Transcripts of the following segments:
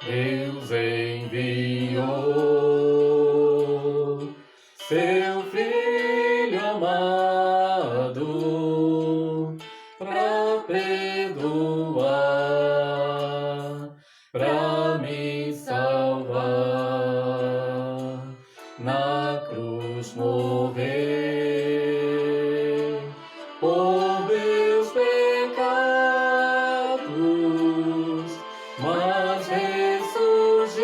Deus enviou seu Filho amado para perdoar, para me salvar. Na cruz morrer por meus pecados, mas ressurgiu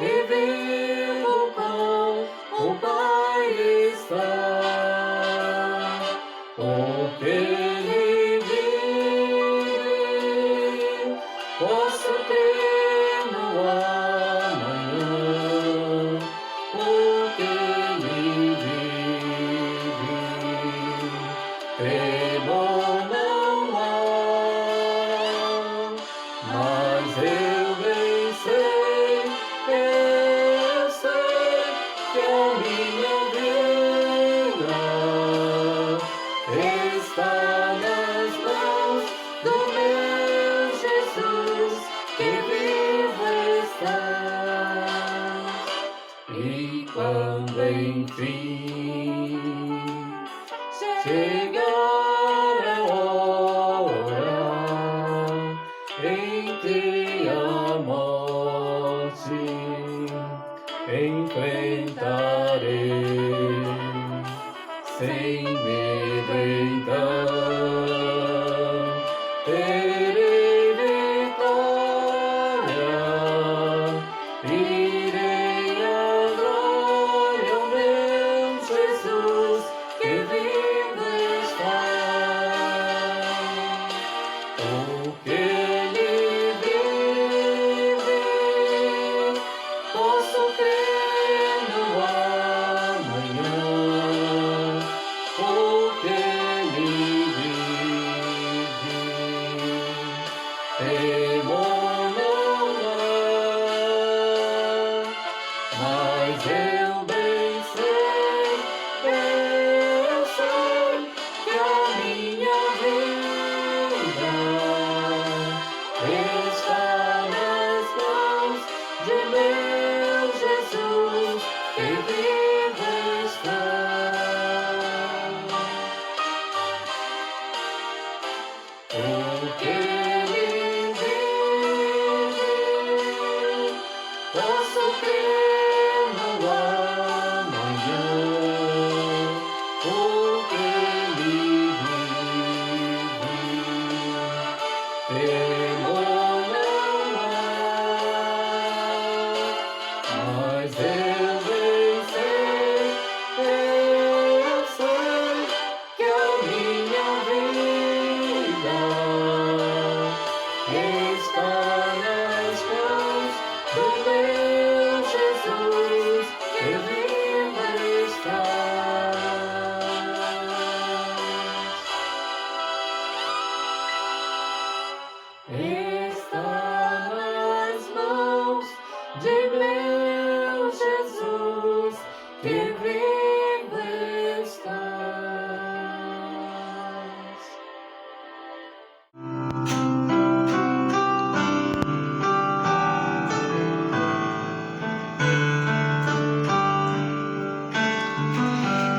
e vivo com o Pai está. Porque Ele vive, posso ter no amanhã. Porque Ele vive, temor não há. Mas eu bem sei que a minha vida está nas mãos do meu Jesus, que vivo está. E quando enfim chegar a hora em que a morte enfrentarei, sem medo então terei vitória, irei à glória ao meu Jesus, que vivo está. Porque Ele vive, posso crer no amanhã. Porque Ele vive, temor não há. Mas eu bem sei que a minha vida está nas mãos de meu Jesus, que vivo está. Porque Ele vive, posso crer no amanhã. Porque Ele vive, temor não há. Mas eu bem sei que a minha vida está nas mãos do meu Jesus, que vivo está. Está nas mãos de meu Jesus, que vivo estás.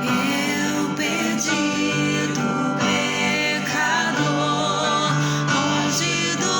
Eu perdi do pecador, longe do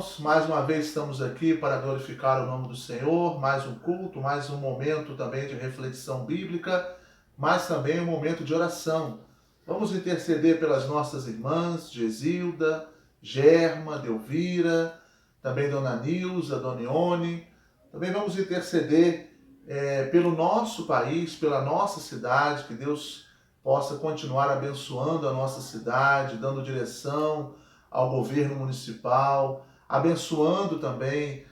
irmãos, mais uma vez estamos aqui para glorificar o nome do Senhor, mais um culto, mais um momento também de reflexão bíblica, mas também um momento de oração. Vamos interceder pelas nossas irmãs, Gesilda, Germa, Delvira, também Dona Nilza, Dona Ione. Também vamos interceder pelo nosso país, pela nossa cidade, que Deus possa continuar abençoando a nossa cidade, dando direção ao governo municipal, abençoando também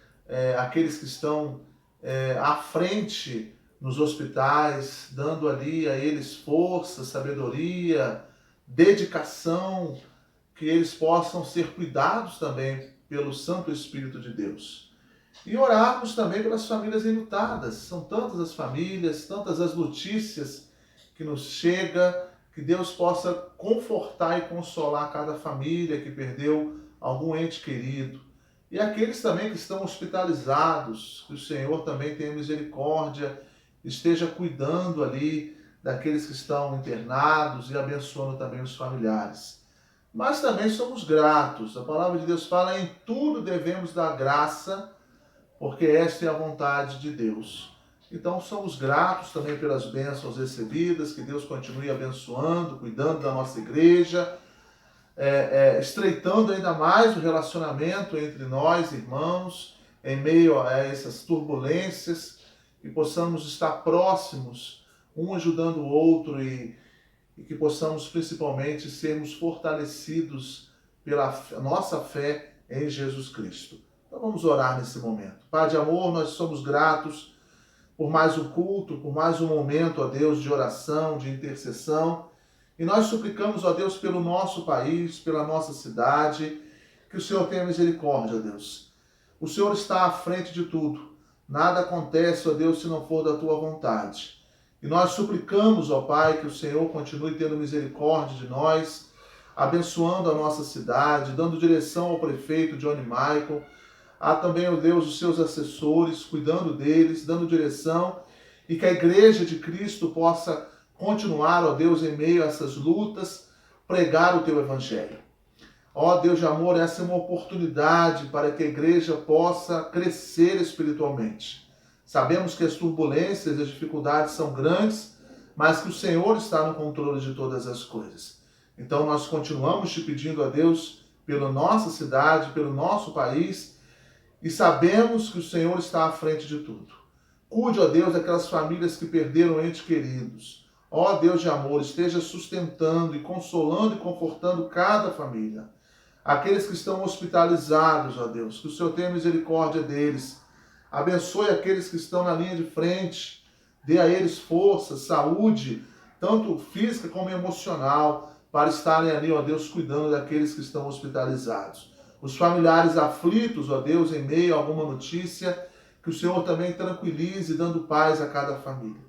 aqueles que estão à frente nos hospitais, dando ali a eles força, sabedoria, dedicação, que eles possam ser cuidados também pelo Santo Espírito de Deus. E orarmos também pelas famílias enlutadas. São tantas as famílias, tantas as notícias que nos chegam, que Deus possa confortar e consolar cada família que perdeu algum ente querido. E aqueles também que estão hospitalizados, que o Senhor também tenha misericórdia, esteja cuidando ali daqueles que estão internados e abençoando também os familiares. Mas também somos gratos. A palavra de Deus fala: em tudo devemos dar graça, porque esta é a vontade de Deus. Então somos gratos também pelas bênçãos recebidas, que Deus continue abençoando, cuidando da nossa igreja, estreitando ainda mais o relacionamento entre nós, irmãos, em meio a essas turbulências, que possamos estar próximos, um ajudando o outro e que possamos principalmente sermos fortalecidos pela nossa fé em Jesus Cristo. Então vamos orar nesse momento. Pai de amor, nós somos gratos por mais um culto, por mais um momento, ó Deus, de oração, de intercessão. E nós suplicamos, ó Deus, pelo nosso país, pela nossa cidade, que o Senhor tenha misericórdia, ó Deus. O Senhor está à frente de tudo. Nada acontece, ó Deus, se não for da tua vontade. E nós suplicamos, ó Pai, que o Senhor continue tendo misericórdia de nós, abençoando a nossa cidade, dando direção ao prefeito Johnny Michael. Há também, ó Deus, os seus assessores, cuidando deles, dando direção, e que a Igreja de Cristo possa continuar, ó Deus, em meio a essas lutas, pregar o Teu Evangelho. Ó Deus de amor, essa é uma oportunidade para que a Igreja possa crescer espiritualmente. Sabemos que as turbulências e as dificuldades são grandes, mas que o Senhor está no controle de todas as coisas. Então nós continuamos te pedindo a Deus pela nossa cidade, pelo nosso país, e sabemos que o Senhor está à frente de tudo. Cuide, ó Deus, daquelas famílias que perderam entes queridos. Ó Deus de amor, esteja sustentando e consolando e confortando cada família. Aqueles que estão hospitalizados, ó Deus, que o Senhor tenha misericórdia deles. Abençoe aqueles que estão na linha de frente. Dê a eles força, saúde, tanto física como emocional, para estarem ali, ó Deus, cuidando daqueles que estão hospitalizados. Os familiares aflitos, ó Deus, em meio a alguma notícia, que o Senhor também tranquilize, dando paz a cada família.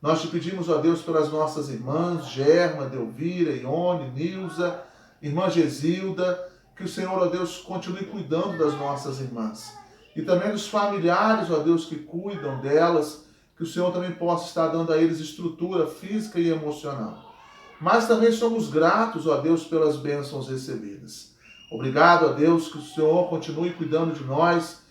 Nós te pedimos, ó Deus, pelas nossas irmãs, Germa, Delvira, Ione, Nilza, irmã Gesilda, que o Senhor, ó Deus, continue cuidando das nossas irmãs. E também dos familiares, ó Deus, que cuidam delas, que o Senhor também possa estar dando a eles estrutura física e emocional. Mas também somos gratos, ó Deus, pelas bênçãos recebidas. Obrigado a Deus, que o Senhor continue cuidando de nós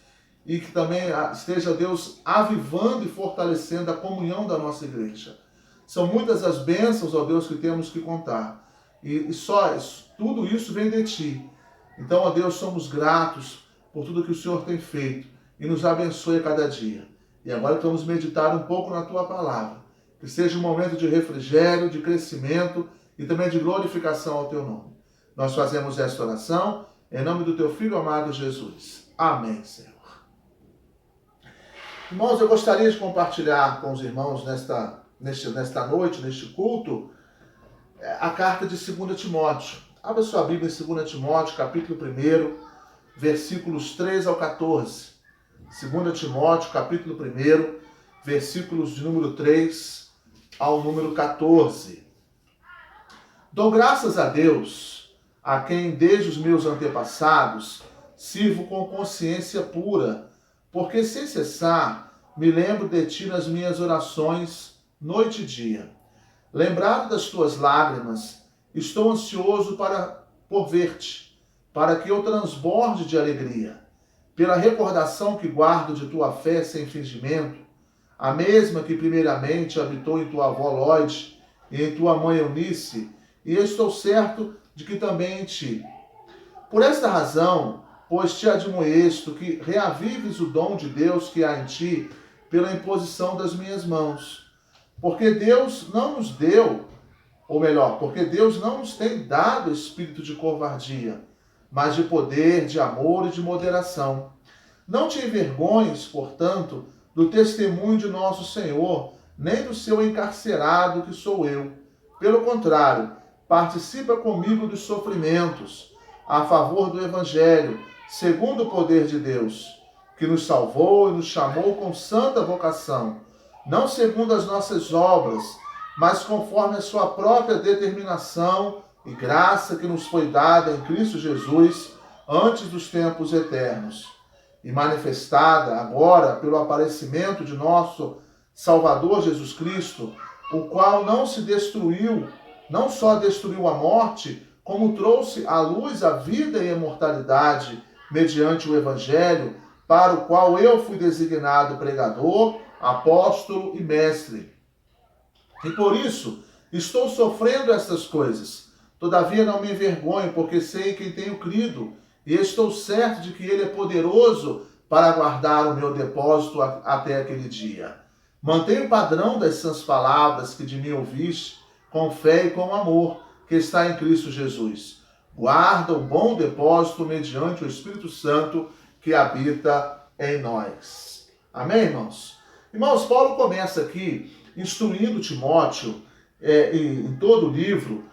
e que também esteja, Deus, avivando e fortalecendo a comunhão da nossa igreja. São muitas as bênçãos, ó Deus, que temos que contar. E só tudo isso vem de Ti. Então, ó Deus, somos gratos por tudo que o Senhor tem feito e nos abençoe a cada dia. E agora que vamos meditar um pouco na Tua palavra. Que seja um momento de refrigério, de crescimento e também de glorificação ao Teu nome. Nós fazemos esta oração em nome do Teu Filho amado Jesus. Amém, Senhor. Irmãos, eu gostaria de compartilhar com os irmãos nesta noite, neste culto, a carta de 2 Timóteo. Abra sua Bíblia em 2 Timóteo, capítulo 1, versículos 3 ao 14. 2 Timóteo, capítulo 1, versículos de número 3 ao número 14. Dou graças a Deus, a quem desde os meus antepassados sirvo com consciência pura, porque sem cessar me lembro de ti nas minhas orações, noite e dia. Lembrado das tuas lágrimas, estou ansioso por ver-te, para que eu transborde de alegria. pela recordação que guardo de tua fé sem fingimento, a mesma que primeiramente habitou em tua avó Lóide e em tua mãe Eunice, e eu estou certo de que também em ti. Por esta razão, pois te admoesto que reavives o dom de Deus que há em ti pela imposição das minhas mãos. Porque Deus não nos deu, ou melhor, porque Deus não nos tem dado espírito de covardia, mas de poder, de amor e de moderação. Não te envergonhes, portanto, do testemunho de nosso Senhor, nem do seu encarcerado que sou eu. Pelo contrário, participa comigo dos sofrimentos, a favor do Evangelho, segundo o poder de Deus, que nos salvou e nos chamou com santa vocação, não segundo as nossas obras, mas conforme a sua própria determinação e graça que nos foi dada em Cristo Jesus antes dos tempos eternos, e manifestada agora pelo aparecimento de nosso Salvador Jesus Cristo, o qual não se destruiu, não só destruiu a morte, como trouxe à luz a vida e a imortalidade mediante o Evangelho, para o qual eu fui designado pregador, apóstolo e mestre. E por isso estou sofrendo estas coisas. Todavia não me envergonho, porque sei em quem tenho crido, e estou certo de que Ele é poderoso para guardar o meu depósito até aquele dia. Mantenha o padrão das sãs palavras que de mim ouviste, com fé e com amor, que está em Cristo Jesus. Guarda o bom depósito mediante o Espírito Santo que habita em nós. Amém, irmãos? Irmãos, Paulo começa aqui instruindo Timóteo, em todo o livro,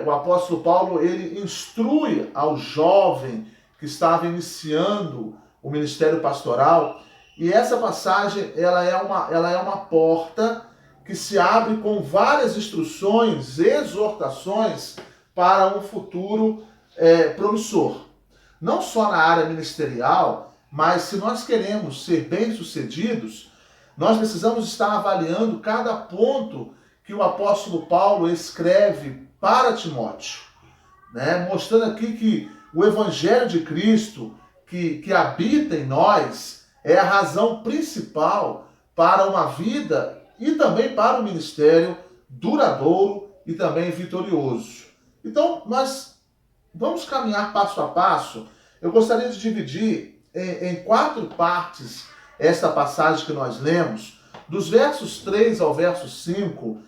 o apóstolo Paulo, ele instrui ao jovem que estava iniciando o ministério pastoral, e essa passagem ela é uma porta que se abre com várias instruções, exortações para um futuro promissor. Não só na área ministerial, mas se nós queremos ser bem-sucedidos, nós precisamos estar avaliando cada ponto que o apóstolo Paulo escreve para Timóteo, né? Mostrando aqui que o Evangelho de Cristo, que habita em nós, é a razão principal para uma vida e também para um ministério duradouro e também vitorioso. Então, nós vamos caminhar passo a passo. Eu gostaria de dividir em 4 partes esta passagem que nós lemos. Dos versos 3 ao verso 5,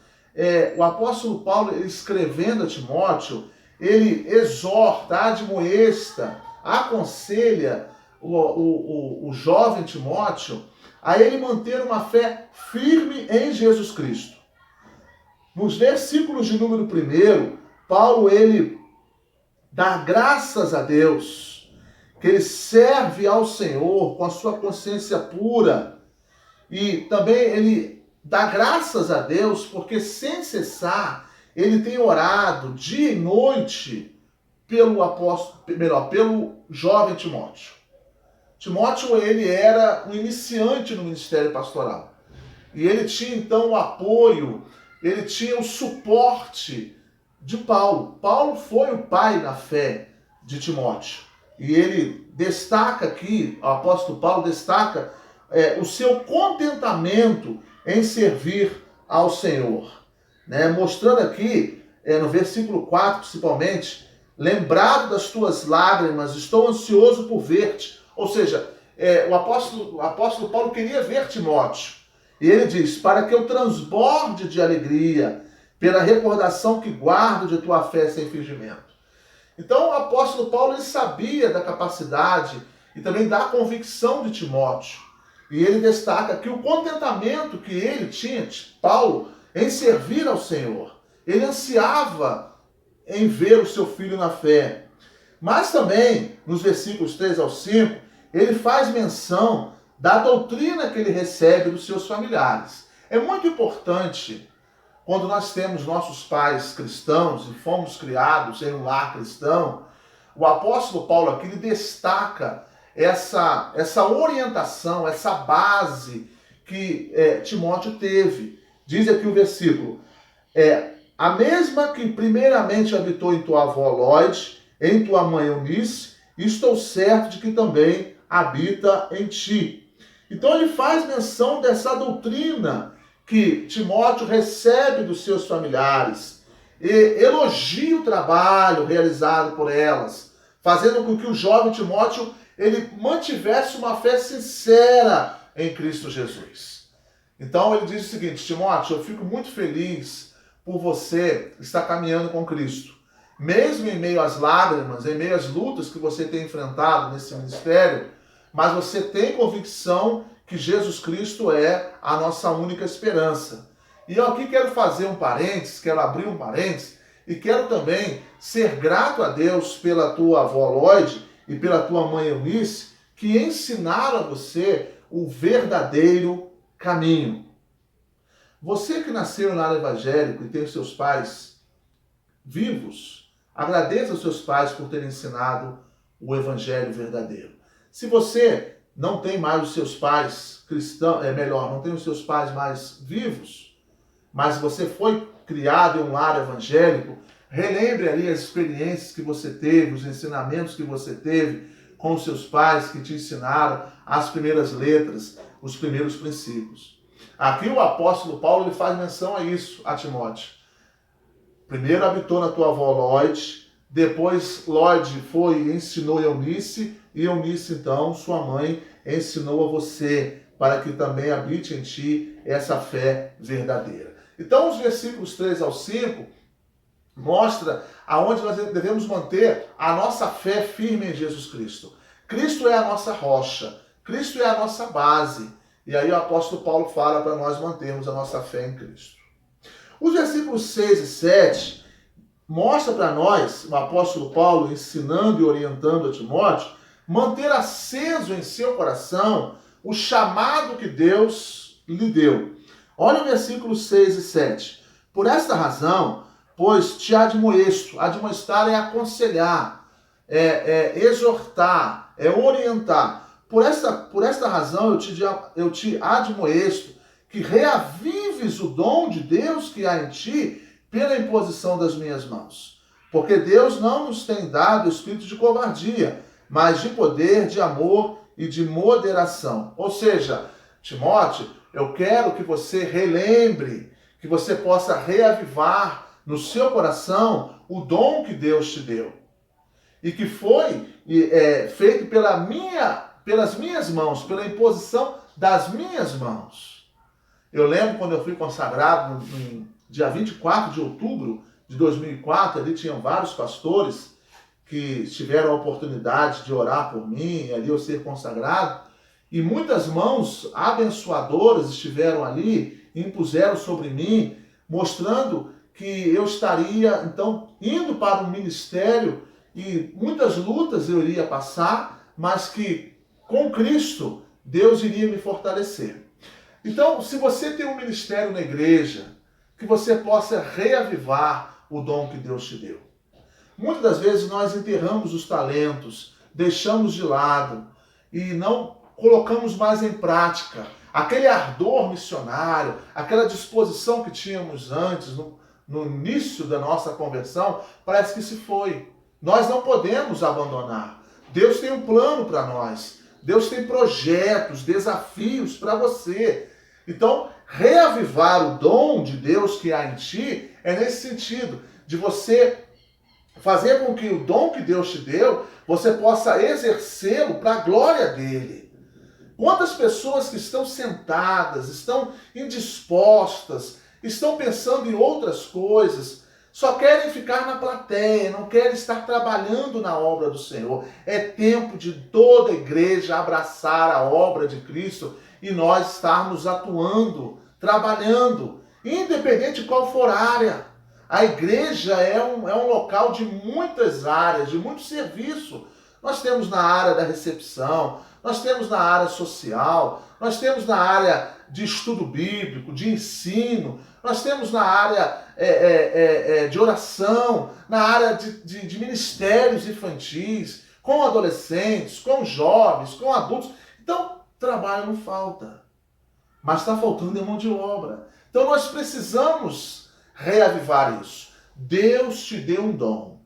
o apóstolo Paulo, escrevendo a Timóteo, ele exorta, admoesta, aconselha o jovem Timóteo a ele manter uma fé firme em Jesus Cristo. Nos versículos de número 1, Paulo, ele dá graças a Deus, que ele serve ao Senhor com a sua consciência pura, e também ele dá graças a Deus porque sem cessar ele tem orado dia e noite pelo jovem Timóteo. Timóteo, ele era um iniciante no ministério pastoral. E ele tinha então o apoio, ele tinha o suporte de Paulo. Paulo foi o pai na fé de Timóteo. E ele destaca aqui, o apóstolo Paulo destaca o seu contentamento em servir ao Senhor, né? Mostrando aqui, no versículo 4 principalmente, lembrado das tuas lágrimas, estou ansioso por ver-te. Ou seja, o apóstolo Paulo queria ver Timóteo. E ele diz, para que eu transborde de alegria pela recordação que guardo de tua fé sem fingimento. Então o apóstolo Paulo, ele sabia da capacidade e também da convicção de Timóteo. E ele destaca que o contentamento que ele tinha, Paulo, em servir ao Senhor. Ele ansiava em ver o seu filho na fé. Mas também, nos versículos 3 ao 5, ele faz menção da doutrina que ele recebe dos seus familiares. É muito importante, quando nós temos nossos pais cristãos e fomos criados em um lar cristão, o apóstolo Paulo aqui ele destaca essa orientação, essa base que Timóteo teve. Diz aqui o versículo, a mesma que primeiramente habitou em tua avó Lóide, em tua mãe Eunice, estou certo de que também habita em ti. Então ele faz menção dessa doutrina que Timóteo recebe dos seus familiares e elogia o trabalho realizado por elas, fazendo com que o jovem Timóteo ele mantivesse uma fé sincera em Cristo Jesus. Então ele diz o seguinte: Timóteo, eu fico muito feliz por você estar caminhando com Cristo. Mesmo em meio às lágrimas, em meio às lutas que você tem enfrentado nesse ministério, mas você tem convicção que Jesus Cristo é a nossa única esperança. E eu aqui quero fazer um parênteses, quero abrir um parênteses, e quero também ser grato a Deus pela tua avó Lloyd e pela tua mãe Eunice, que ensinaram a você o verdadeiro caminho. Você que nasceu no lar evangélico e tem os seus pais vivos, agradeça aos seus pais por terem ensinado o evangelho verdadeiro. Se você não tem mais os seus pais cristãos, não tem os seus pais mais vivos, mas você foi criado em um lar evangélico, relembre ali as experiências que você teve, os ensinamentos que você teve com os seus pais que te ensinaram as primeiras letras, os primeiros princípios. Aqui o apóstolo Paulo ele faz menção a isso, a Timóteo. Primeiro habitou na tua avó Lloyd, depois Lloyd foi e ensinou Eunice, e Eunice então, sua mãe, ensinou a você, para que também habite em ti essa fé verdadeira. Então os versículos 3 ao 5 mostra aonde nós devemos manter a nossa fé firme em Jesus Cristo. Cristo é a nossa rocha, Cristo é a nossa base. E aí o apóstolo Paulo fala para nós mantermos a nossa fé em Cristo. Os versículos 6 e 7 mostra para nós, o apóstolo Paulo ensinando e orientando a Timóteo, manter aceso em seu coração o chamado que Deus lhe deu. Olha o versículo 6 e 7. Por esta razão, pois te admoesto, admoestar é aconselhar, exortar, orientar. Por esta razão eu te admoesto que reavives o dom de Deus que há em ti pela imposição das minhas mãos. Porque Deus não nos tem dado espírito de covardia, mas de poder, de amor e de moderação. Ou seja, Timóteo, eu quero que você relembre, que você possa reavivar no seu coração o dom que Deus te deu. E que foi feito pelas minhas mãos, pela imposição das minhas mãos. Eu lembro quando eu fui consagrado no dia 24 de outubro de 2004, ali tinham vários pastores que tiveram a oportunidade de orar por mim, e ali eu ser consagrado, e muitas mãos abençoadoras estiveram ali, impuseram sobre mim, mostrando que eu estaria, então, indo para um ministério e muitas lutas eu iria passar, mas que com Cristo Deus iria me fortalecer. Então, se você tem um ministério na igreja, que você possa reavivar o dom que Deus te deu. Muitas das vezes nós enterramos os talentos, deixamos de lado e não colocamos mais em prática aquele ardor missionário, aquela disposição que tínhamos antes, no início da nossa conversão, parece que se foi. Nós não podemos abandonar. Deus tem um plano para nós. Deus tem projetos, desafios para você. Então, reavivar o dom de Deus que há em ti é nesse sentido, de você fazer com que o dom que Deus te deu, você possa exercê-lo para a glória dele. Quantas pessoas que estão sentadas, estão indispostas, estão pensando em outras coisas, só querem ficar na plateia, não querem estar trabalhando na obra do Senhor. É tempo de toda a igreja abraçar a obra de Cristo e nós estarmos atuando, trabalhando, independente de qual for a área. A igreja é um local de muitas áreas, de muito serviço. Nós temos na área da recepção, nós temos na área social, nós temos na área de estudo bíblico, de ensino, nós temos na área de oração, na área de ministérios infantis, com adolescentes, com jovens, com adultos. Então, trabalho não falta, mas está faltando mão de obra. Então, nós precisamos reavivar isso. Deus te deu um dom.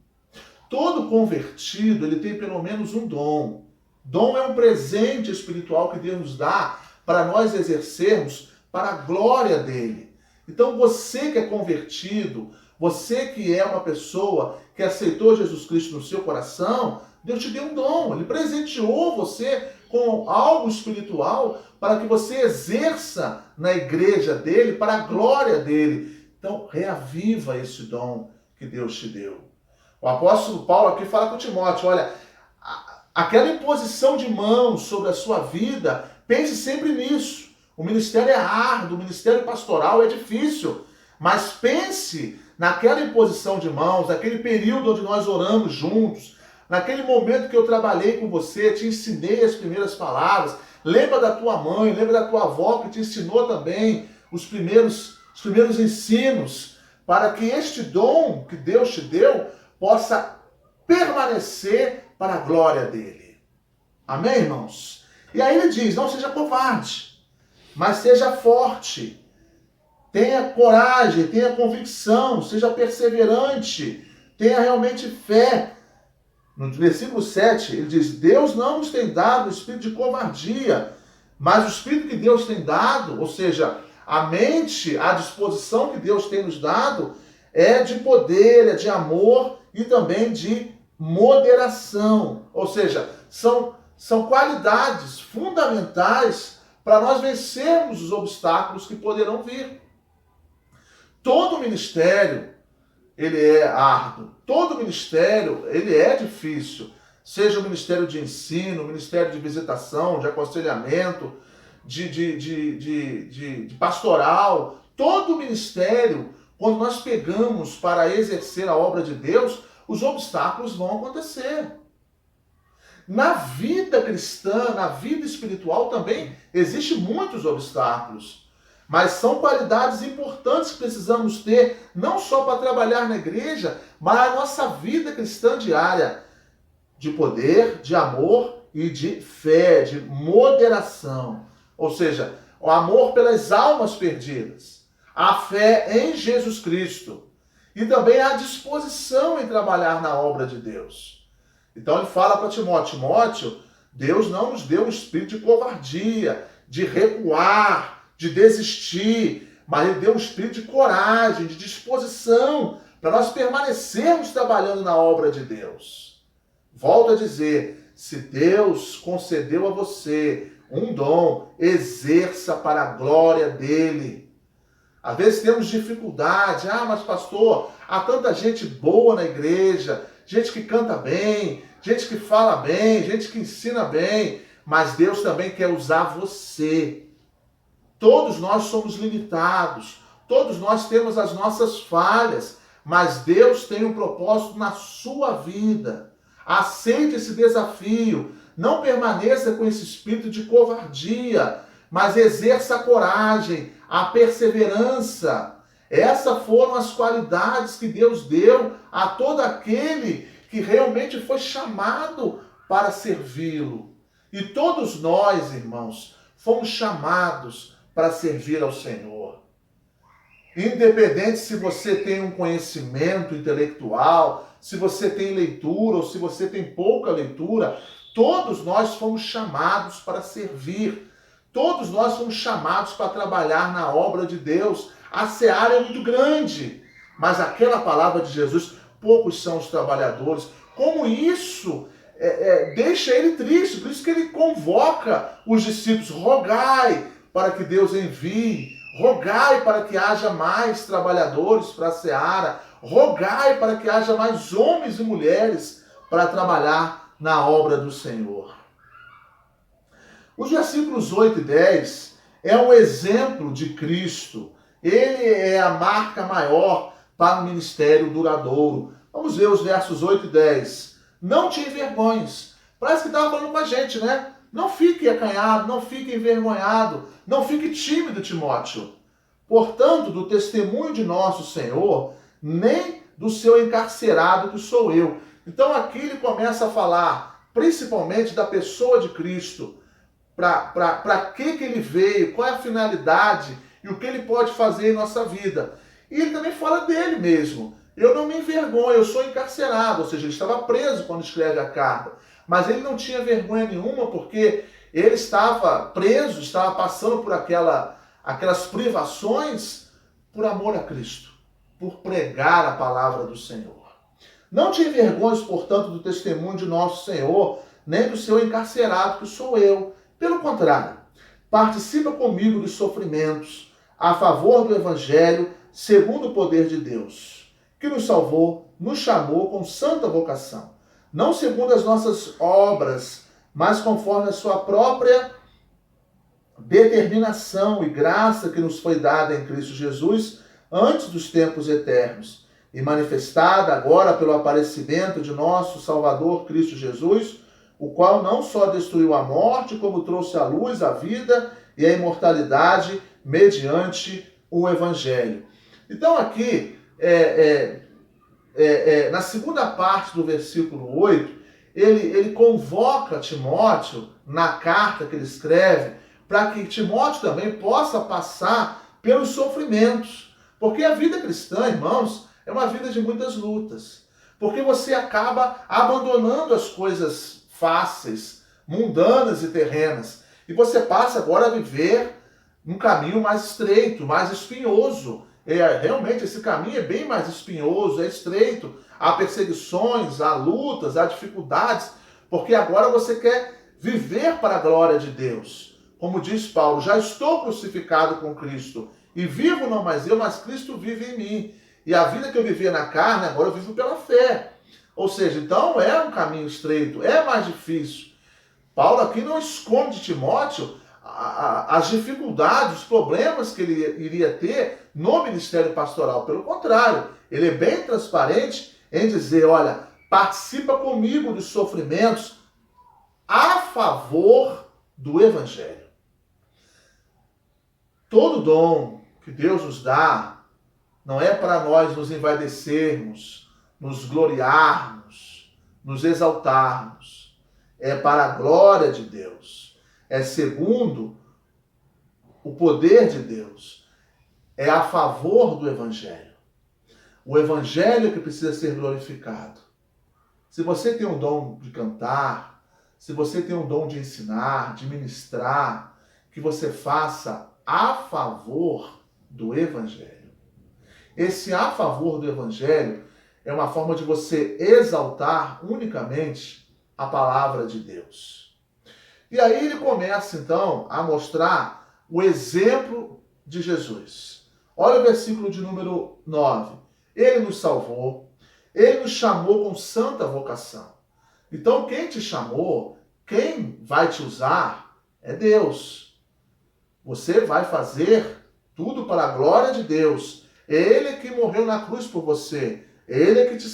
Todo convertido, ele tem pelo menos um dom. Dom é um presente espiritual que Deus nos dá para nós exercermos para a glória dele. Então você que é convertido, você que é uma pessoa que aceitou Jesus Cristo no seu coração, Deus te deu um dom, ele presenteou você com algo espiritual para que você exerça na igreja dele, para a glória dele. Então reaviva esse dom que Deus te deu. O apóstolo Paulo aqui fala com Timóteo, olha, aquela imposição de mãos sobre a sua vida, pense sempre nisso. O ministério é árduo, o ministério pastoral é difícil, mas pense naquela imposição de mãos, naquele período onde nós oramos juntos, naquele momento que eu trabalhei com você, te ensinei as primeiras palavras, lembra da tua mãe, lembra da tua avó que te ensinou também os primeiros ensinos, para que este dom que Deus te deu possa permanecer para a glória dele. Amém, irmãos? E aí ele diz, não seja covarde, mas seja forte. Tenha coragem, tenha convicção, seja perseverante, tenha realmente fé. No versículo 7, ele diz, Deus não nos tem dado o espírito de covardia, mas o espírito que Deus tem dado, ou seja, a mente, a disposição que Deus tem nos dado, é de poder, é de amor e também de moderação. Ou seja, são qualidades fundamentais para nós vencermos os obstáculos que poderão vir. Todo ministério, ele é árduo. Todo ministério, ele é difícil. Seja o ministério de ensino, o ministério de visitação, de aconselhamento, de pastoral. Todo ministério, quando nós pegamos para exercer a obra de Deus, os obstáculos vão acontecer. Na vida cristã, na vida espiritual também, existem muitos obstáculos. Mas são qualidades importantes que precisamos ter, não só para trabalhar na igreja, mas na nossa vida cristã diária, de poder, de amor e de fé, de moderação. Ou seja, o amor pelas almas perdidas, a fé em Jesus Cristo e também a disposição em trabalhar na obra de Deus. Então ele fala para Timóteo, Timóteo, Deus não nos deu um espírito de covardia, de recuar, de desistir, mas ele deu um espírito de coragem, de disposição, para nós permanecermos trabalhando na obra de Deus. Volto a dizer, se Deus concedeu a você um dom, exerça para a glória dele. Às vezes temos dificuldade, mas pastor, há tanta gente boa na igreja, gente que canta bem, gente que fala bem, gente que ensina bem, mas Deus também quer usar você. Todos nós somos limitados, todos nós temos as nossas falhas, mas Deus tem um propósito na sua vida. Aceite esse desafio, não permaneça com esse espírito de covardia, mas exerça a coragem, a perseverança. Essas foram as qualidades que Deus deu a todo aquele que realmente foi chamado para servi-lo. E todos nós, irmãos, fomos chamados para servir ao Senhor. Independente se você tem um conhecimento intelectual, se você tem leitura ou se você tem pouca leitura, todos nós fomos chamados para servir. Todos nós fomos chamados para trabalhar na obra de Deus. A seara é muito grande, mas aquela palavra de Jesus, poucos são os trabalhadores. Como isso deixa ele triste, por isso que ele convoca os discípulos, rogai para que Deus envie, rogai para que haja mais trabalhadores para a seara, rogai para que haja mais homens e mulheres para trabalhar na obra do Senhor. Os versículos 8 e 10 é um exemplo de Cristo. Ele é a marca maior para o ministério duradouro. Vamos ver os versos 8 e 10. Não te envergonhes. Parece que estava falando com a gente, né? Não fique acanhado, não fique envergonhado, não fique tímido, Timóteo. Portanto, do testemunho de nosso Senhor, nem do seu encarcerado que sou eu. Então aqui ele começa a falar, principalmente da pessoa de Cristo, para que ele veio, qual é a finalidade e o que ele pode fazer em nossa vida. E ele também fala dele mesmo. Eu não me envergonho, eu sou encarcerado, ou seja, ele estava preso quando escreve a carta. mas ele não tinha vergonha nenhuma porque ele estava preso, estava passando por aquelas privações por amor a Cristo, por pregar a palavra do Senhor. Não te envergonhes, portanto, do testemunho de nosso Senhor, nem do seu encarcerado, que sou eu. Pelo contrário, participa comigo dos sofrimentos a favor do Evangelho, segundo o poder de Deus, que nos salvou, nos chamou com santa vocação, não segundo as nossas obras, mas conforme a sua própria determinação e graça que nos foi dada em Cristo Jesus antes dos tempos eternos, e manifestada agora pelo aparecimento de nosso Salvador Cristo Jesus, o qual não só destruiu a morte, como trouxe à luz a vida e a imortalidade mediante o Evangelho. Então aqui, na segunda parte do versículo 8, ele convoca Timóteo, na carta que ele escreve, para que Timóteo também possa passar pelos sofrimentos. Porque a vida cristã, irmãos, é uma vida de muitas lutas. Porque você acaba abandonando as coisas fáceis, mundanas e terrenas. E você passa agora a viver um caminho mais estreito, mais espinhoso. Realmente esse caminho é bem mais espinhoso, é estreito. Há perseguições, há lutas, há dificuldades. Porque agora você quer viver para a glória de Deus. Como diz Paulo, já estou crucificado com Cristo. E vivo não mais eu, mas Cristo vive em mim. E a vida que eu vivia na carne, agora eu vivo pela fé. Ou seja, então é um caminho estreito, é mais difícil. Paulo aqui não esconde de Timóteo as dificuldades, os problemas que ele iria ter no ministério pastoral. Pelo contrário, ele é bem transparente em dizer, olha, participa comigo dos sofrimentos a favor do Evangelho. Todo dom que Deus nos dá não é para nós nos envaidecermos, nos gloriarmos, nos exaltarmos. É para a glória de Deus. É segundo o poder de Deus. É a favor do Evangelho. O Evangelho que precisa ser glorificado. Se você tem um dom de cantar, se você tem um dom de ensinar, de ministrar, que você faça a favor do Evangelho. Esse a favor do Evangelho é uma forma de você exaltar unicamente a palavra de Deus. E aí ele começa então a mostrar o exemplo de Jesus. Olha o versículo de número 9. Ele nos salvou, ele nos chamou com santa vocação. Então quem te chamou, quem vai te usar é Deus. Você vai fazer tudo para a glória de Deus. É Ele que morreu na cruz por você. É Ele que te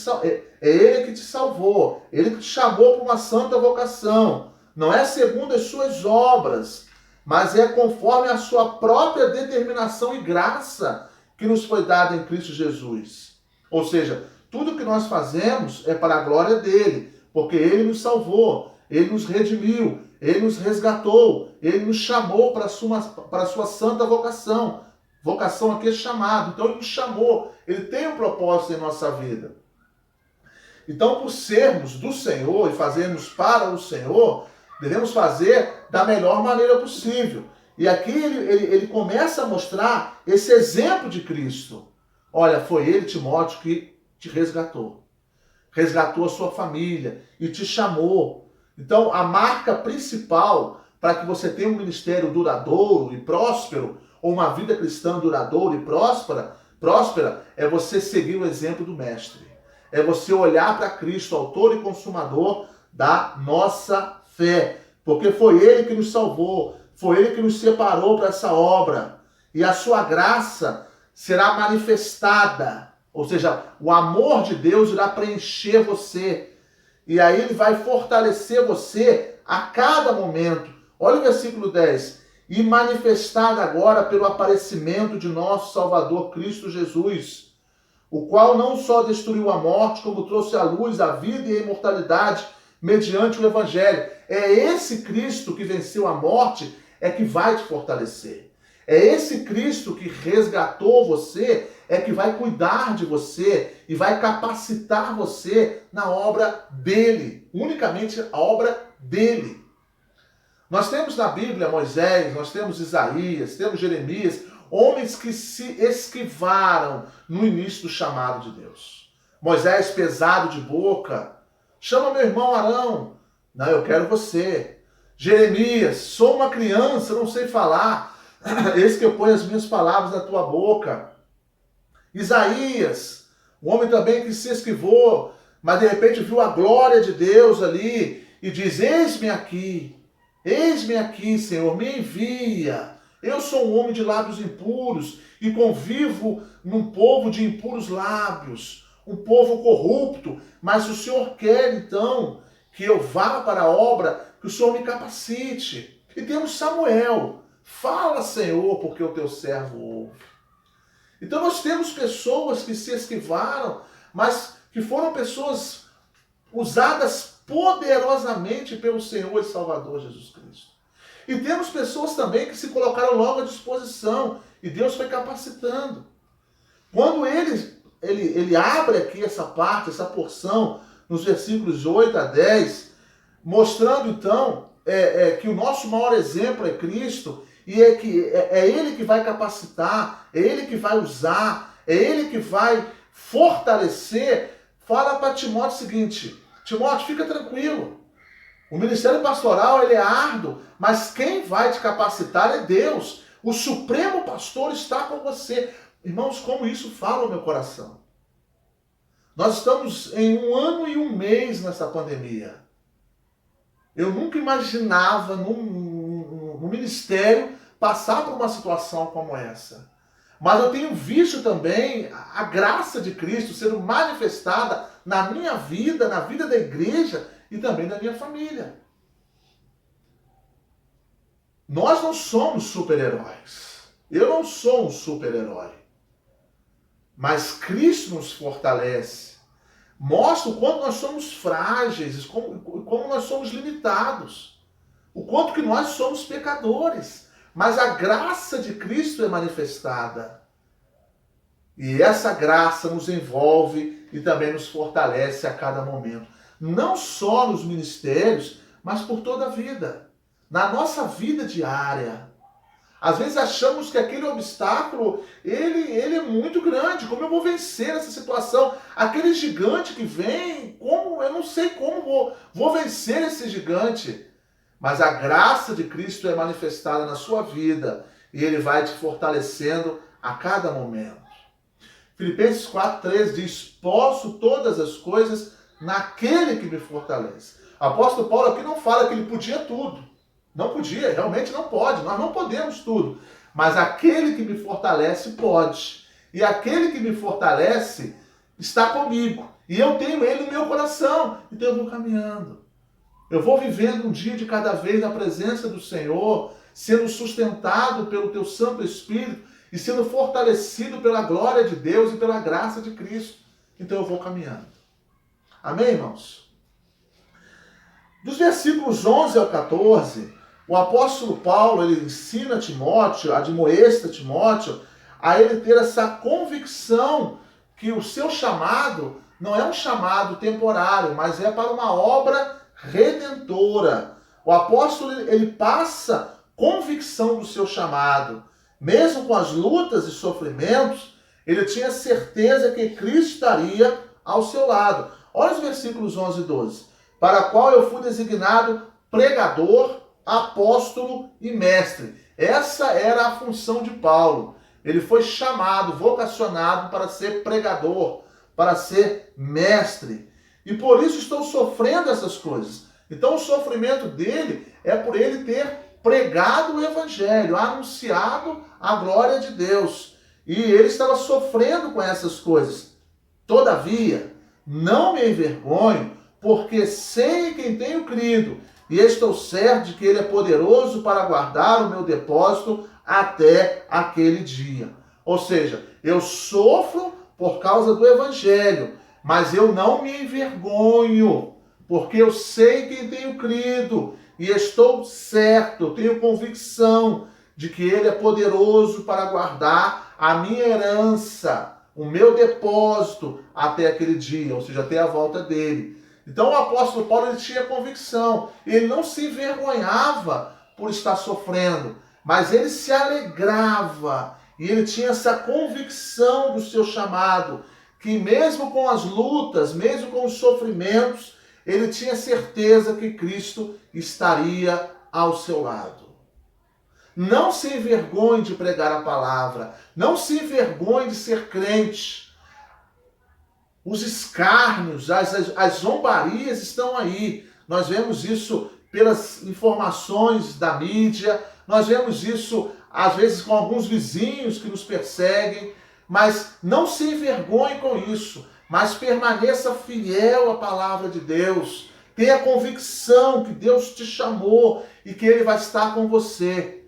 salvou. Ele que te chamou para uma santa vocação. Não é segundo as suas obras, mas é conforme a sua própria determinação e graça que nos foi dada em Cristo Jesus. Ou seja, tudo que nós fazemos é para a glória dele, porque Ele nos salvou, Ele nos redimiu, Ele nos resgatou, Ele nos chamou para a sua santa vocação. Vocação aqui é chamado. Então Ele nos chamou. Ele tem um propósito em nossa vida. Então, por sermos do Senhor e fazermos para o Senhor, devemos fazer da melhor maneira possível. E aqui ele começa a mostrar esse exemplo de Cristo. Olha, foi ele, Timóteo, que te resgatou. Resgatou a sua família e te chamou. Então, a marca principal para que você tenha um ministério duradouro e próspero, ou uma vida cristã duradoura e próspera, é você seguir o exemplo do Mestre. É você olhar para Cristo, autor e consumador da nossa fé. Porque foi Ele que nos salvou, foi Ele que nos separou para essa obra. E a sua graça será manifestada. Ou seja, o amor de Deus irá preencher você. E aí Ele vai fortalecer você a cada momento. Olha o versículo 10. E manifestada agora pelo aparecimento de nosso Salvador Cristo Jesus, o qual não só destruiu a morte, como trouxe à luz a vida e a imortalidade mediante o Evangelho. É esse Cristo que venceu a morte, é que vai te fortalecer. É esse Cristo que resgatou você, é que vai cuidar de você e vai capacitar você na obra dele, unicamente a obra dele. Nós temos na Bíblia Moisés, nós temos Isaías, temos Jeremias, homens que se esquivaram no início do chamado de Deus. Moisés, pesado de boca, chama meu irmão Arão. Não, eu quero você. Jeremias, sou uma criança, não sei falar. Eis que eu ponho as minhas palavras na tua boca. Isaías, um homem também que se esquivou, mas de repente viu a glória de Deus ali e diz: eis-me aqui, Senhor, me envia. Eu sou um homem de lábios impuros e convivo num povo de impuros lábios, um povo corrupto, mas o Senhor quer então que eu vá para a obra, que o Senhor me capacite. E temos Samuel. Fala, Senhor, porque o teu servo ouve. Então nós temos pessoas que se esquivaram, mas que foram pessoas usadas poderosamente pelo Senhor e Salvador Jesus Cristo. E temos pessoas também que se colocaram logo à disposição e Deus foi capacitando. Quando ele abre aqui essa parte, essa porção, nos versículos 8 a 10, mostrando então que o nosso maior exemplo é Cristo, e é Ele que vai capacitar, é Ele que vai usar, é Ele que vai fortalecer. Fala para Timóteo o seguinte: Timóteo, fica tranquilo. O ministério pastoral ele é árduo, mas quem vai te capacitar é Deus. O Supremo Pastor está com você. Irmãos, como isso fala o meu coração. Nós estamos em 1 ano e 1 mês nessa pandemia. Eu nunca imaginava no ministério passar por uma situação como essa. Mas eu tenho visto também a graça de Cristo sendo manifestada na minha vida, na vida da igreja e também da minha família. Nós não somos super-heróis. Eu não sou um super-herói. Mas Cristo nos fortalece. Mostra o quanto nós somos frágeis, como nós somos limitados. O quanto que nós somos pecadores. Mas a graça de Cristo é manifestada. E essa graça nos envolve e também nos fortalece a cada momento. Não só nos ministérios, mas por toda a vida. Na nossa vida diária. Às vezes achamos que aquele obstáculo, ele é muito grande. Como eu vou vencer essa situação? Aquele gigante que vem, eu não sei como vou vencer esse gigante. Mas a graça de Cristo é manifestada na sua vida e Ele vai te fortalecendo a cada momento. Filipenses 4,13 diz: posso todas as coisas naquele que me fortalece. O apóstolo Paulo aqui não fala que ele podia tudo. Não podia, realmente não pode. Nós não podemos tudo. Mas aquele que me fortalece pode. E aquele que me fortalece está comigo. E eu tenho ele no meu coração. Então eu vou caminhando. Eu vou vivendo um dia de cada vez na presença do Senhor, sendo sustentado pelo teu Santo Espírito e sendo fortalecido pela glória de Deus e pela graça de Cristo. Então eu vou caminhando. Amém, irmãos? Dos versículos 11 ao 14, o apóstolo Paulo ele ensina Timóteo, admoesta Timóteo, a ele ter essa convicção que o seu chamado não é um chamado temporário, mas é para uma obra redentora. O apóstolo ele passa convicção do seu chamado. Mesmo com as lutas e sofrimentos, ele tinha certeza que Cristo estaria ao seu lado. Olha os versículos 11 e 12. Para a qual eu fui designado pregador, apóstolo e mestre. Essa era a função de Paulo. Ele foi chamado, vocacionado para ser pregador, para ser mestre. E por isso estou sofrendo essas coisas. Então o sofrimento dele é por ele ter pregado o evangelho, anunciado a glória de Deus. E ele estava sofrendo com essas coisas. Todavia, não me envergonho, porque sei em quem tenho crido, e estou certo de que ele é poderoso para guardar o meu depósito até aquele dia. Ou seja, eu sofro por causa do evangelho, mas eu não me envergonho, porque eu sei quem tenho crido, e estou certo, eu tenho convicção de que Ele é poderoso para guardar a minha herança, o meu depósito até aquele dia, ou seja, até a volta dele. Então o apóstolo Paulo ele tinha convicção, ele não se envergonhava por estar sofrendo, mas ele se alegrava e ele tinha essa convicção do seu chamado, que mesmo com as lutas, mesmo com os sofrimentos, ele tinha certeza que Cristo estaria ao seu lado. Não se envergonhe de pregar a palavra, não se envergonhe de ser crente. Os escárnios, as zombarias estão aí. Nós vemos isso pelas informações da mídia, nós vemos isso às vezes com alguns vizinhos que nos perseguem, mas não se envergonhe com isso, mas permaneça fiel à palavra de Deus. Tenha convicção que Deus te chamou e que Ele vai estar com você,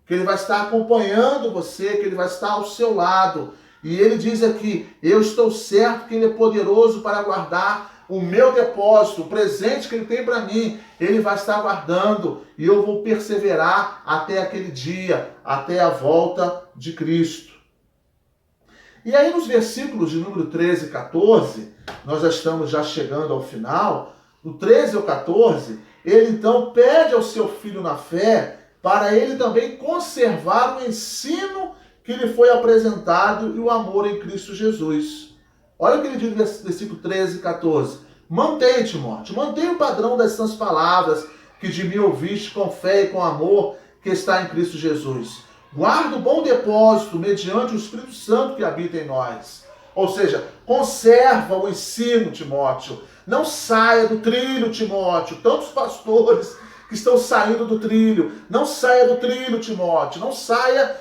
que Ele vai estar acompanhando você, que Ele vai estar ao seu lado. E Ele diz aqui, eu estou certo que Ele é poderoso para guardar o meu depósito, o presente que Ele tem para mim, Ele vai estar guardando e eu vou perseverar até aquele dia, até a volta de Cristo. E aí nos versículos de número 13 e 14, nós já estamos chegando ao final, no 13 ao 14, ele então pede ao seu filho na fé para ele também conservar o ensino que lhe foi apresentado e o amor em Cristo Jesus. Olha o que ele diz no versículo 13 e 14. Mantém, Timóteo, mantém o padrão das sãs palavras que de mim ouviste com fé e com amor que está em Cristo Jesus. Guarda o bom depósito mediante o Espírito Santo que habita em nós. Ou seja, conserva o ensino, Timóteo. Não saia do trilho, Timóteo. Tantos pastores que estão saindo do trilho. Não saia do trilho, Timóteo. Não saia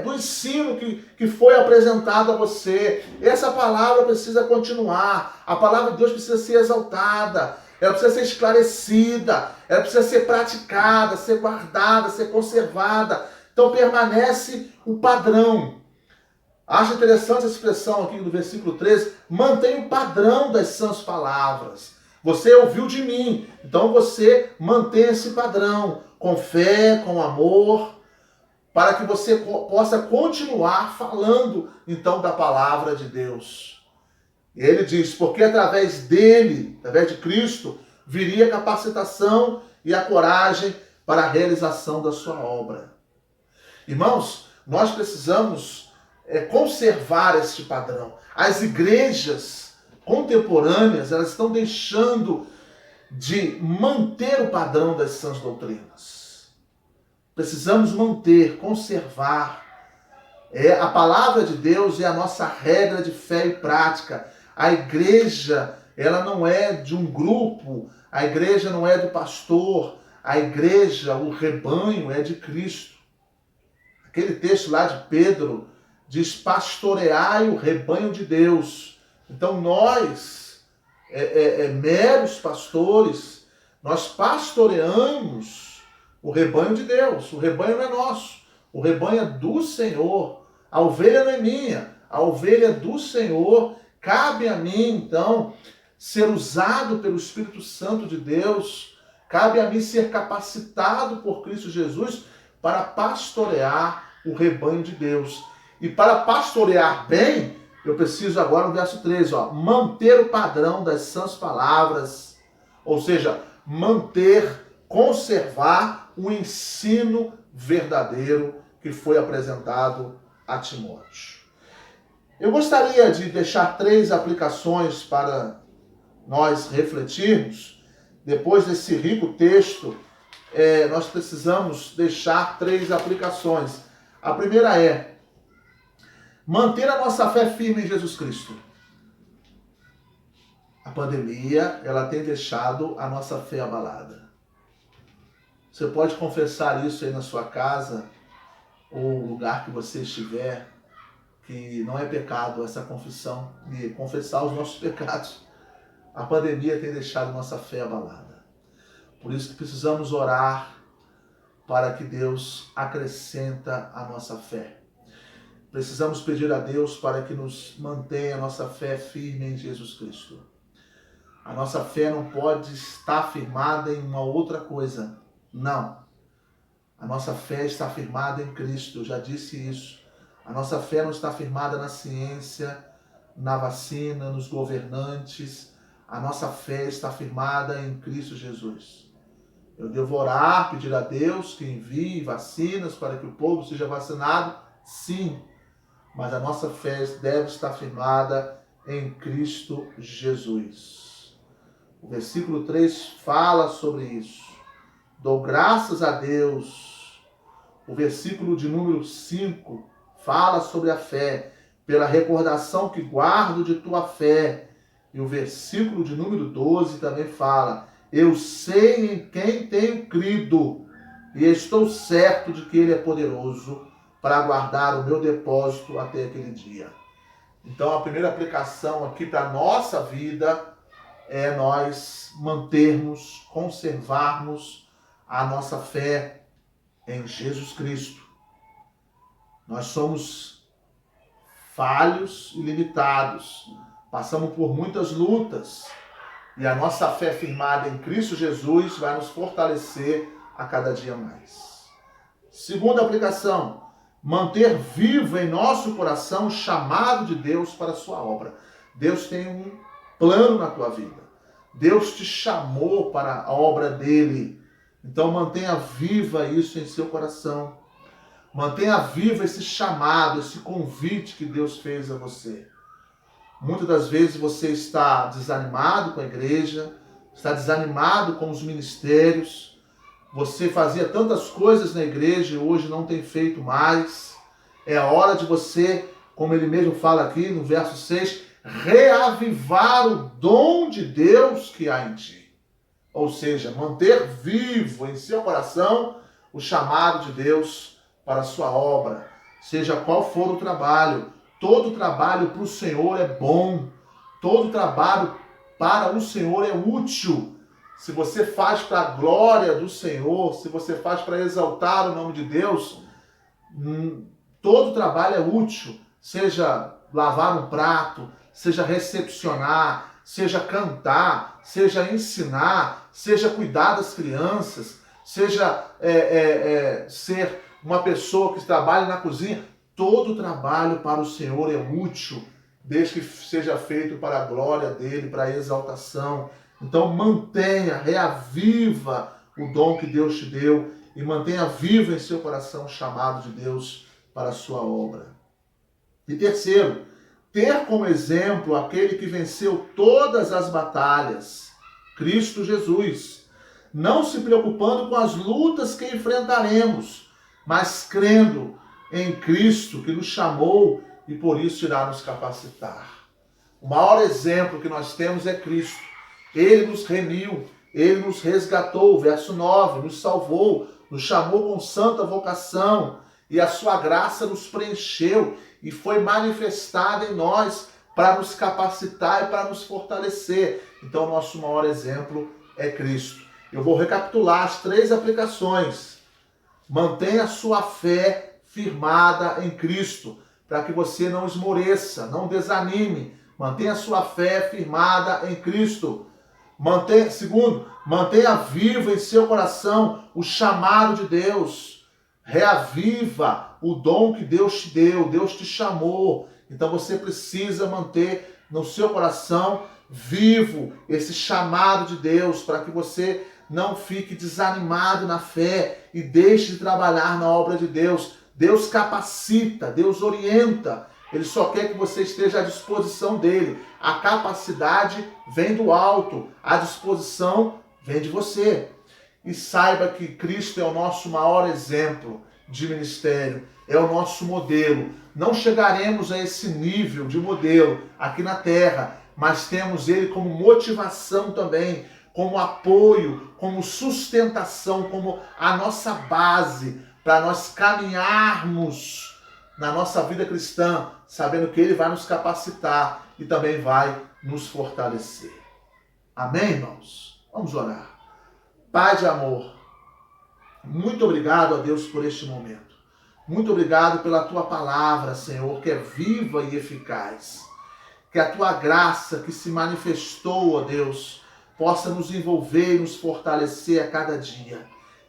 do ensino que foi apresentado a você. Essa palavra precisa continuar. A palavra de Deus precisa ser exaltada. Ela precisa ser esclarecida. Ela precisa ser praticada, ser guardada, ser conservada. Então permanece o padrão. Acho interessante essa expressão aqui do versículo 13. Mantém o padrão das sãs palavras. Você ouviu de mim, então você mantém esse padrão com fé, com amor, para que você possa continuar falando então da palavra de Deus. E ele diz, porque através dele, através de Cristo, viria a capacitação e a coragem para a realização da sua obra. Irmãos, nós precisamos conservar este padrão. As igrejas contemporâneas, elas estão deixando de manter o padrão das sãs doutrinas. Precisamos manter, conservar. A palavra de Deus é a nossa regra de fé e prática. A igreja, ela não é de um grupo, a igreja não é do pastor, a igreja, o rebanho é de Cristo. Aquele texto lá de Pedro diz, pastoreai o rebanho de Deus. Então nós, meros pastores, nós pastoreamos o rebanho de Deus. O rebanho não é nosso, o rebanho é do Senhor. A ovelha não é minha, a ovelha é do Senhor. Cabe a mim, então, ser usado pelo Espírito Santo de Deus. Cabe a mim ser capacitado por Cristo Jesus para pastorear o rebanho de Deus. E para pastorear bem, eu preciso agora no verso 13, manter o padrão das sãs palavras, ou seja, manter, conservar o ensino verdadeiro que foi apresentado a Timóteo. Eu gostaria de deixar 3 aplicações para nós refletirmos. Depois desse rico texto, nós precisamos deixar 3 aplicações. A primeira é manter a nossa fé firme em Jesus Cristo. A pandemia, ela tem deixado a nossa fé abalada. Você pode confessar isso aí na sua casa, ou no lugar que você estiver, que não é pecado essa confissão, de confessar os nossos pecados. A pandemia tem deixado a nossa fé abalada. Por isso que precisamos orar para que Deus acrescenta a nossa fé. Precisamos pedir a Deus para que nos mantenha a nossa fé firme em Jesus Cristo. A nossa fé não pode estar firmada em uma outra coisa. Não. A nossa fé está firmada em Cristo, eu já disse isso. A nossa fé não está firmada na ciência, na vacina, nos governantes. A nossa fé está firmada em Cristo Jesus. Eu devo orar, pedir a Deus que envie vacinas para que o povo seja vacinado? Sim, mas a nossa fé deve estar firmada em Cristo Jesus. O versículo 3 fala sobre isso. Dou graças a Deus. O versículo de número 5 fala sobre a fé, pela recordação que guardo de tua fé. E o versículo de número 12 também fala: eu sei em quem tenho crido e estou certo de que ele é poderoso para guardar o meu depósito até aquele dia. Então a primeira aplicação aqui para a nossa vida é nós mantermos, conservarmos a nossa fé em Jesus Cristo. Nós somos falhos e limitados, passamos por muitas lutas e a nossa fé firmada em Cristo Jesus vai nos fortalecer a cada dia mais. Segunda aplicação, manter vivo em nosso coração o chamado de Deus para a sua obra. Deus tem um plano na tua vida. Deus te chamou para a obra dele. Então mantenha viva isso em seu coração. Mantenha vivo esse chamado, esse convite que Deus fez a você. Muitas das vezes você está desanimado com a igreja, está desanimado com os ministérios. Você fazia tantas coisas na igreja e hoje não tem feito mais. É a hora de você, como ele mesmo fala aqui no verso 6, reavivar o dom de Deus que há em ti. Ou seja, manter vivo em seu coração o chamado de Deus para a sua obra. Seja qual for o trabalho, todo trabalho para o Senhor é bom. Todo trabalho para o Senhor é útil. Se você faz para a glória do Senhor, se você faz para exaltar o nome de Deus, todo trabalho é útil. Seja lavar um prato, seja recepcionar, seja cantar, seja ensinar, seja cuidar das crianças, seja ser uma pessoa que trabalha na cozinha. Todo trabalho para o Senhor é útil, desde que seja feito para a glória dele, para a exaltação. Então mantenha, reaviva o dom que Deus te deu e mantenha vivo em seu coração o chamado de Deus para a sua obra. E terceiro, ter como exemplo aquele que venceu todas as batalhas, Cristo Jesus, não se preocupando com as lutas que enfrentaremos, mas crendo em Cristo que nos chamou e por isso irá nos capacitar. O maior exemplo que nós temos é Cristo. Ele nos remiu, ele nos resgatou, verso 9, nos salvou, nos chamou com santa vocação e a sua graça nos preencheu e foi manifestada em nós para nos capacitar e para nos fortalecer. Então, nosso maior exemplo é Cristo. Eu vou recapitular as 3 aplicações. Mantenha a sua fé firmada em Cristo, para que você não esmoreça, não desanime. Mantenha a sua fé firmada em Cristo. Segundo, mantenha vivo em seu coração o chamado de Deus. Reaviva o dom que Deus te deu, Deus te chamou. Então você precisa manter no seu coração vivo esse chamado de Deus, para que você não fique desanimado na fé e deixe de trabalhar na obra de Deus. Deus capacita, Deus orienta. Ele só quer que você esteja à disposição dele. A capacidade vem do alto, a disposição vem de você. E saiba que Cristo é o nosso maior exemplo de ministério, é o nosso modelo. Não chegaremos a esse nível de modelo aqui na terra, mas temos ele como motivação também, como apoio, como sustentação, como a nossa base para nós caminharmos na nossa vida cristã, sabendo que ele vai nos capacitar e também vai nos fortalecer. Amém, irmãos? Vamos orar. Pai de amor, muito obrigado a Deus por este momento. Muito obrigado pela tua palavra, Senhor, que é viva e eficaz. Que a tua graça que se manifestou, ó Deus, possa nos envolver e nos fortalecer a cada dia.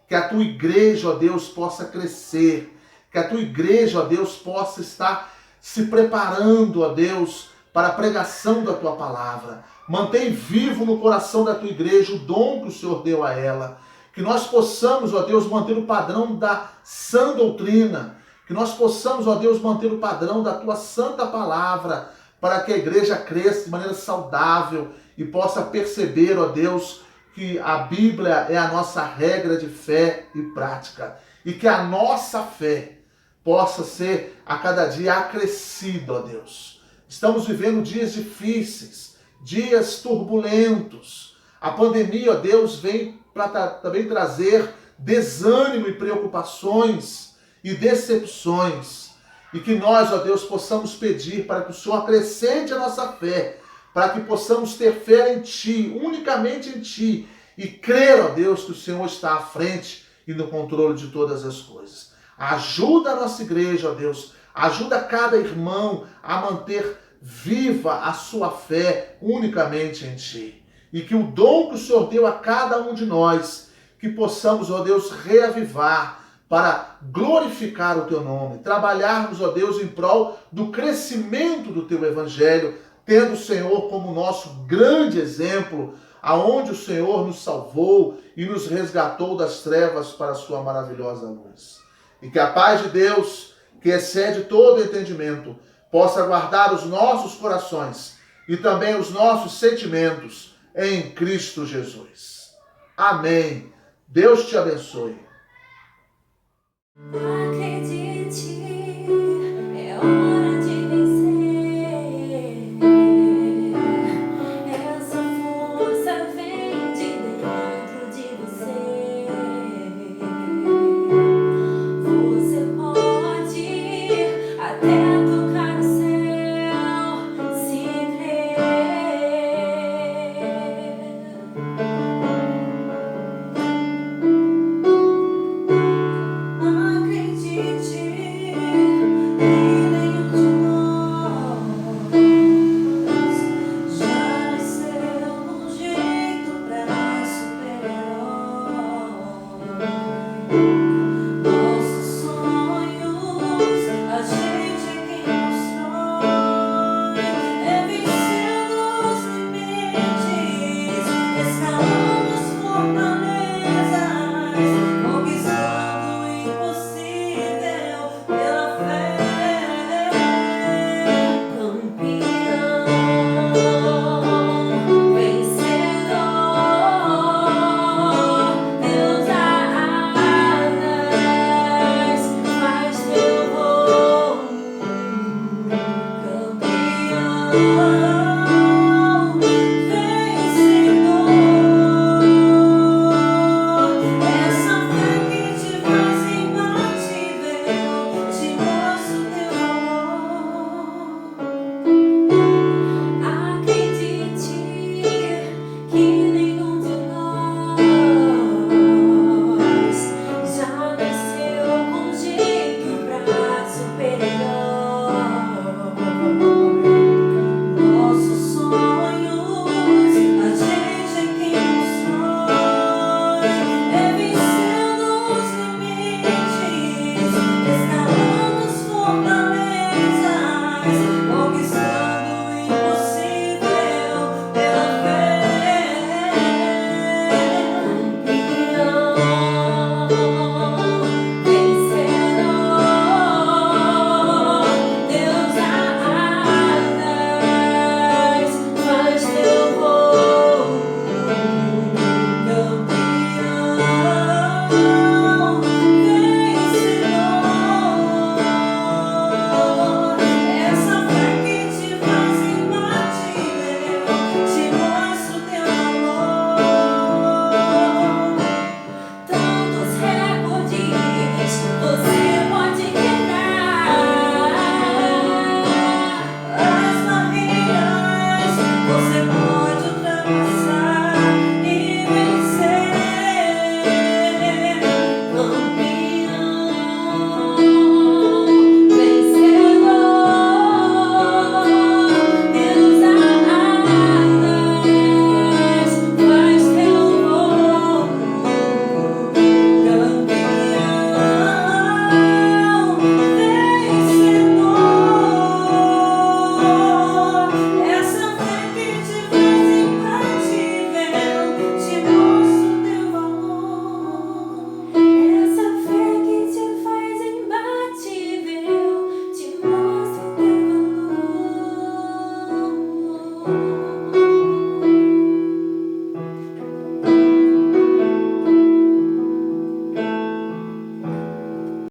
que a tua igreja, ó Deus, possa crescer, que a tua igreja, ó Deus, possa estar se preparando, ó Deus, para a pregação da tua palavra. Mantém vivo no coração da tua igreja o dom que o Senhor deu a ela. Que nós possamos, ó Deus, manter o padrão da sã doutrina. Que nós possamos, ó Deus, manter o padrão da tua santa palavra, para que a igreja cresça de maneira saudável e possa perceber, ó Deus, que a Bíblia é a nossa regra de fé e prática. E que a nossa fé possa ser a cada dia acrescida, ó Deus. Estamos vivendo dias difíceis, dias turbulentos. A pandemia, ó Deus, vem para também trazer desânimo e preocupações e decepções. E que nós, ó Deus, possamos pedir para que o Senhor acrescente a nossa fé, para que possamos ter fé em Ti, unicamente em Ti, e crer, ó Deus, que o Senhor está à frente e no controle de todas as coisas. Ajuda a nossa igreja, ó Deus, ajuda cada irmão a manter viva a sua fé unicamente em Ti. E que o dom que o Senhor deu a cada um de nós, que possamos, ó Deus, reavivar para glorificar o Teu nome, trabalharmos, ó Deus, em prol do crescimento do Teu Evangelho, tendo o Senhor como nosso grande exemplo, aonde o Senhor nos salvou e nos resgatou das trevas para a sua maravilhosa luz. E que a paz de Deus, que excede todo entendimento, possa guardar os nossos corações e também os nossos sentimentos em Cristo Jesus. Amém. Deus te abençoe.